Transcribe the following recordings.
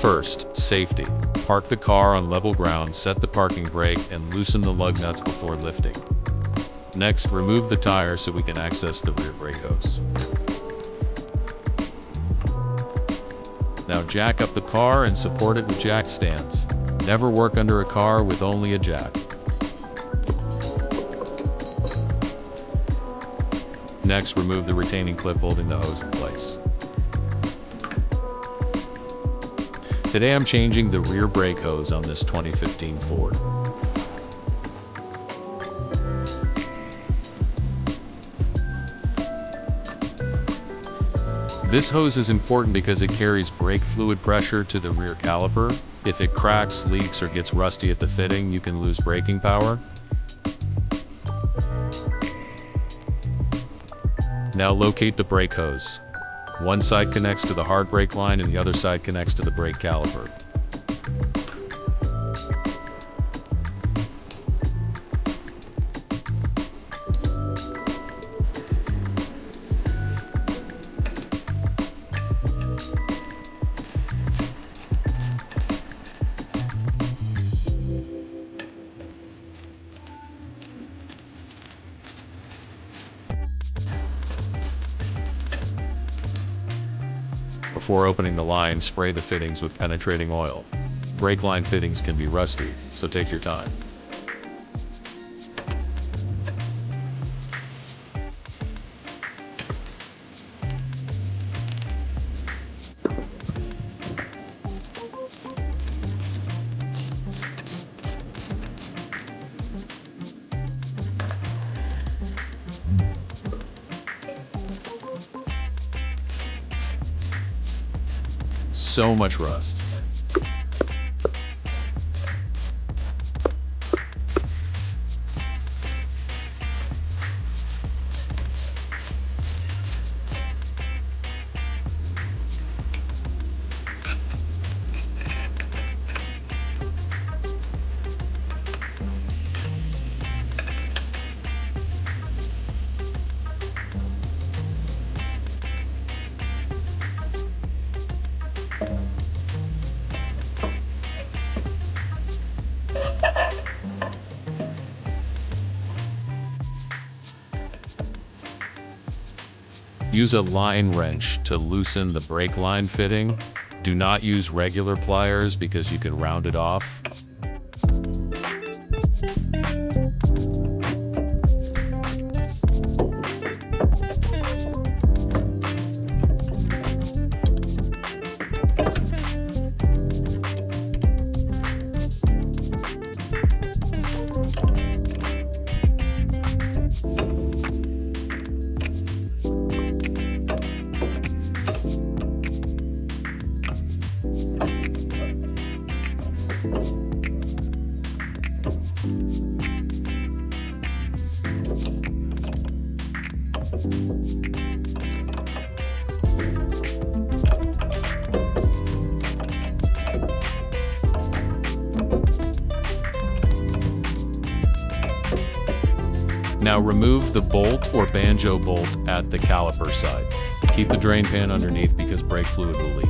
First, safety. Park the car on level ground, set the parking brake, and loosen the lug nuts before lifting. Next, remove the tire so we can access the rear brake hose. Now jack up the car and support it with jack stands. Never work under a car with only a jack. Next, remove the retaining clip holding the hose in place. Today I'm changing the rear brake hose on this 2015 Ford. This hose is important because it carries brake fluid pressure to the rear caliper. If it cracks, leaks, or gets rusty at the fitting, you can lose braking power. Now locate the brake hose. One side connects to the hard brake line and the other side connects to the brake caliper. Before opening the line, spray the fittings with penetrating oil. Brake line fittings can be rusty, so take your time. So much rust. Use a line wrench to loosen the brake line fitting. Do not use regular pliers because you can round it off. Now remove the bolt or banjo bolt at the caliper side. Keep the drain pan underneath because brake fluid will leak.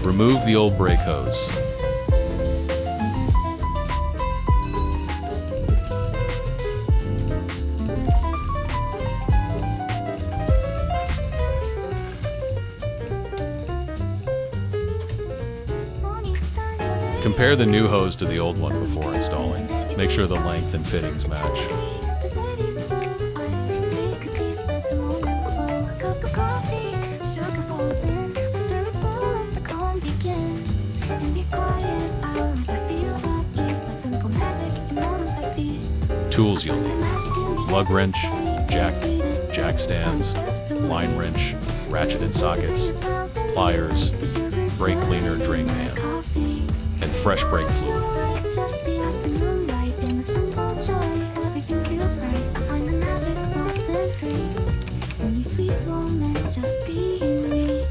Remove the old brake hose. Compare the new hose to the old one before installing. Make sure the length and fittings match. Tools you'll need: lug wrench, jack stands, line wrench, ratcheted sockets, pliers, brake cleaner, drain pan, and fresh brake fluid. It's just the afternoon light and the simple joy. Everything feels right. I find the magic soft and free. And these sweet moments just being me.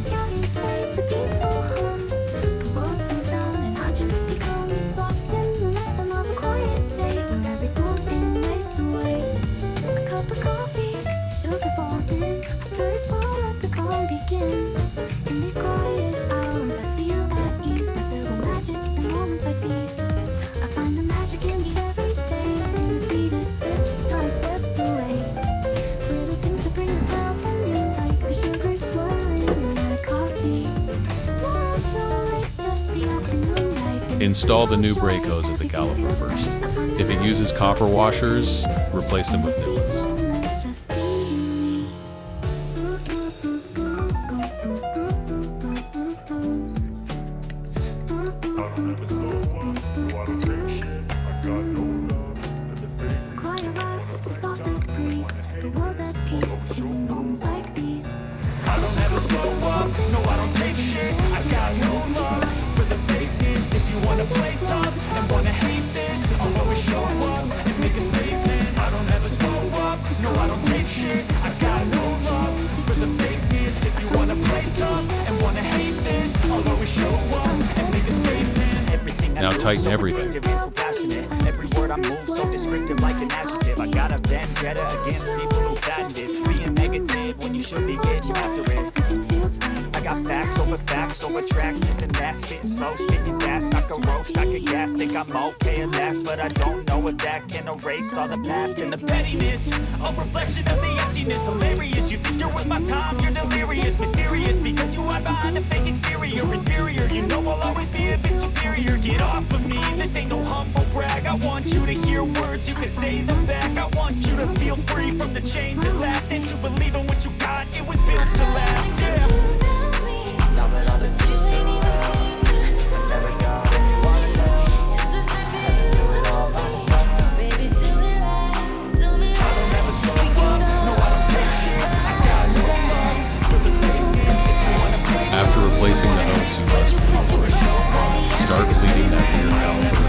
The cabin fades a peaceful hum. The world slows down and I just become lost in the rhythm of a quiet day where every small thing wastes away. A cup of coffee, sugar falls in. I stir it slow, let the calm begin. In these quiet hours, I feel at ease. There's little magic in moments like these. I find the magic in me every day. In the sweetest sips, time slips away. Little things that bring a smile to me, like the sugar swirling in my coffee. More sure it's just the afternoon light. Install the new brake hose at the caliper first. If it uses copper washers, replace them with new ones. Moments just being me. I don't ever slow up, no I don't take shit. I got no love for the fake. Quiet life, the softest breeze. The world's at peace in moments like these. I don't ever slow up, no I don't take shit. I got no love for the fakeness. If you wanna play tough and wanna hate this, I'll always show up and make a statement. I don't ever slow up, no I don't take shit. I got no love for the fakeness. If you wanna play tough and wanna hate this, I'll always show up and make a statement. Everything I Now do tighten so everything. effective and so passionate. Every word I move so descriptive like an adjective. I got a vendetta against people who patented being negative when you should be getting after it. I got facts over tracks, this and that, spitting slow, spitting fast, I can roast, I can gas, think I'm okay at last, but I don't know if that can erase all the past and the pettiness, a reflection of the emptiness, hilarious, you think you're with my time, you're delirious, mysterious, because you hide behind a fake exterior, inferior, you know I'll always be a bit superior, get off of me, this ain't no humble brag, I want you to hear words, you can say them back, I want you to feel free from the chains that last, and to believe in what you got, it was built to last, yeah. After replacing the hose, you must bleed the brakes. Start bleeding that rear caliper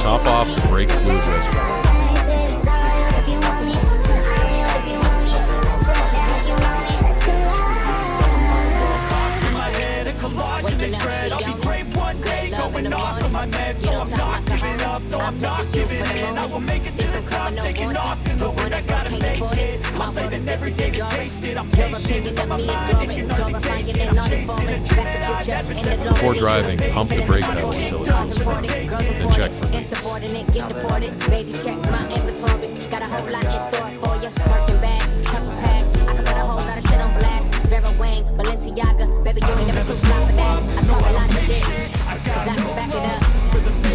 top off the brake fluid reservoir. I'm not giving in, I will make it to the top, taking off in the word, I gotta make it. I'm saying every day to taste it, I'm patient, I'm alive, if you're not taking I'm chasing a dream that I've never said. Before driving, pump the brake pedal until it feels firm. Then check for leaks. Insubordinate, get deported. Baby, check my inventory. Got a whole lot in store for you. Working bags, couple tags. I can put a whole lot of shit on blast. Vera Wang, Balenciaga. Baby, you ain't never too fly for that. I talk a lot of shit, cause I can back it up.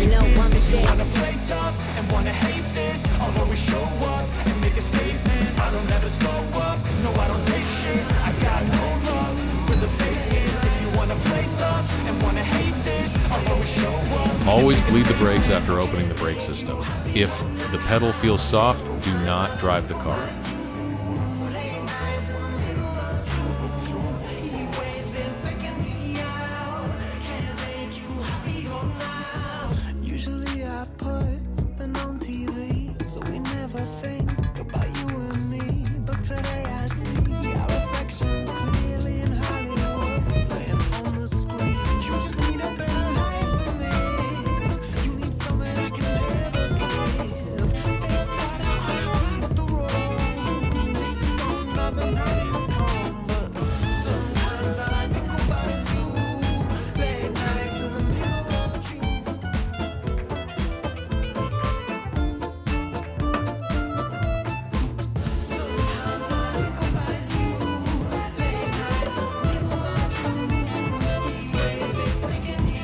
You know, one shit. Wanna play tough and wanna hate this, I'll always show up and make a statement. I don't ever slow up, no I don't take shit. I got no love for the fakeness. If you wanna play tough and wanna hate this, I'll always show up. Always bleed the brakes after opening the brake system. If the pedal feels soft, do not drive the car. Usually I put something on TV, so we never think about you and me. But today I see our reflections clearly in Hollywood, playing on the screen. You just need a better life than this. You need something I can never give. Think about it when I cross the road. Makes it go now the night is calm, but sometimes all I think about is you. Late nights in the middle of a dream.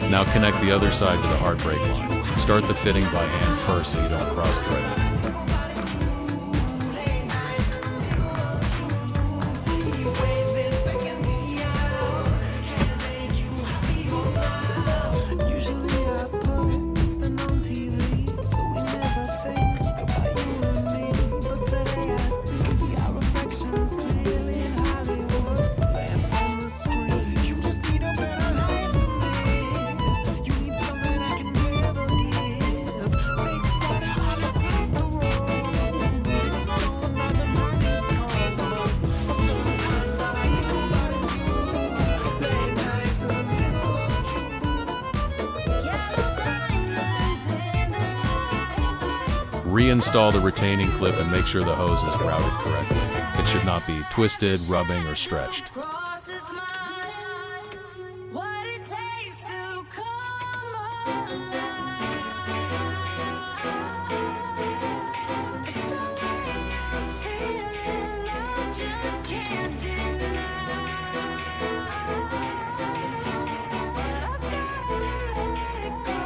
Now connect the other side to the hard brake line. Start the fitting by hand first so you don't cross thread it. Reinstall the retaining clip and make sure the hose is routed correctly. It should not be twisted, rubbing, or stretched. Crosses my mind what it takes to come alive. It's the way I'm feeling, I just can't deny. But I've gotta let it go.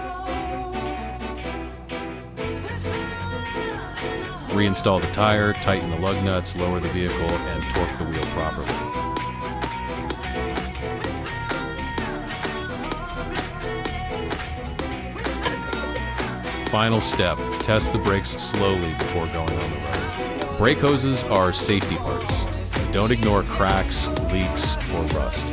Reinstall the tire, tighten the lug nuts, lower the vehicle, and torque the wheel properly. Final step, test the brakes slowly before going on the road. Brake hoses are safety parts. Don't ignore cracks, leaks, or rust.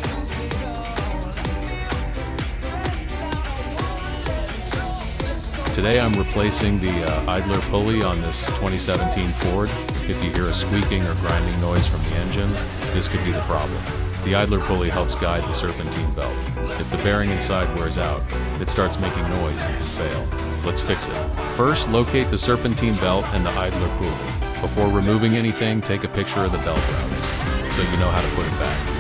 Today I'm replacing the idler pulley on this 2017 Ford. If you hear a squeaking or grinding noise from the engine, this could be the problem. The idler pulley helps guide the serpentine belt. If the bearing inside wears out, it starts making noise and can fail. Let's fix it. First, locate the serpentine belt and the idler pulley. Before removing anything, take a picture of the belt routers so you know how to put it back.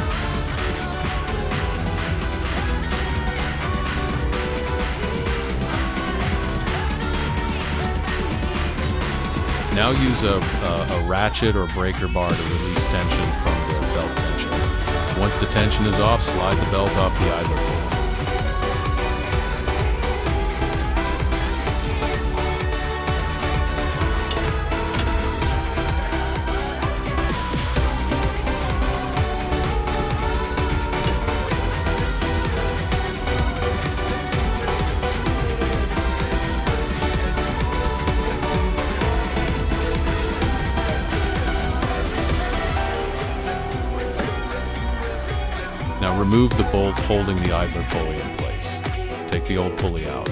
Now use a ratchet or breaker bar to release tension from the belt tension. Once the tension is off, slide the belt off the idler pulley. Now remove the bolt holding the idler pulley in place. Take the old pulley out.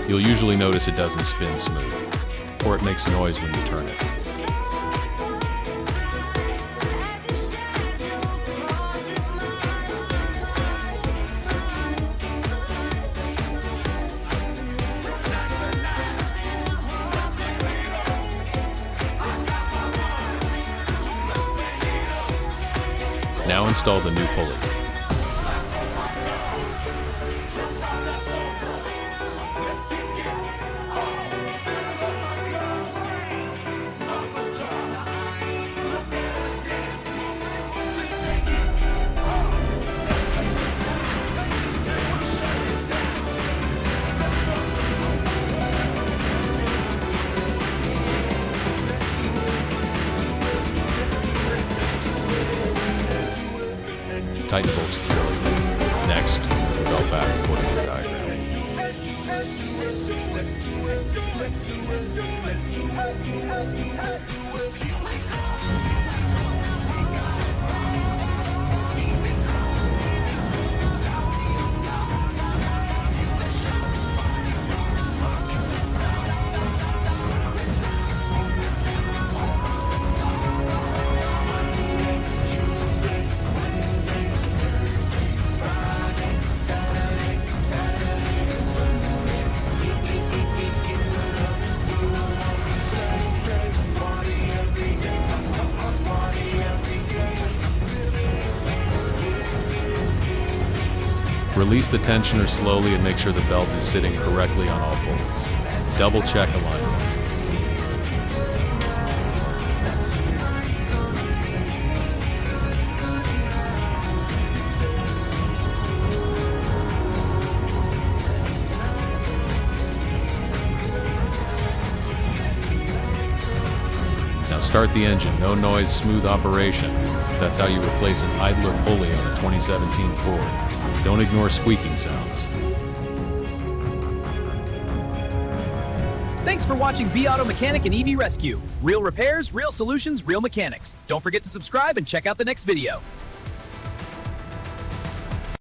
You'll usually notice it doesn't spin smooth, or it makes noise when you turn it. Now install the new pulley. Tighten bolt securely. Next, put the belt back according to the diagram. Release the tensioner slowly and make sure the belt is sitting correctly on all pulleys. Double check alignment. Now start the engine, no noise, smooth operation. That's how you replace an idler pulley on a 2017 Ford. Don't ignore squeaking sounds. Thanks for watching B Auto Mechanic and EV Rescue. Real repairs, real solutions, real mechanics. Don't forget to subscribe and check out the next video.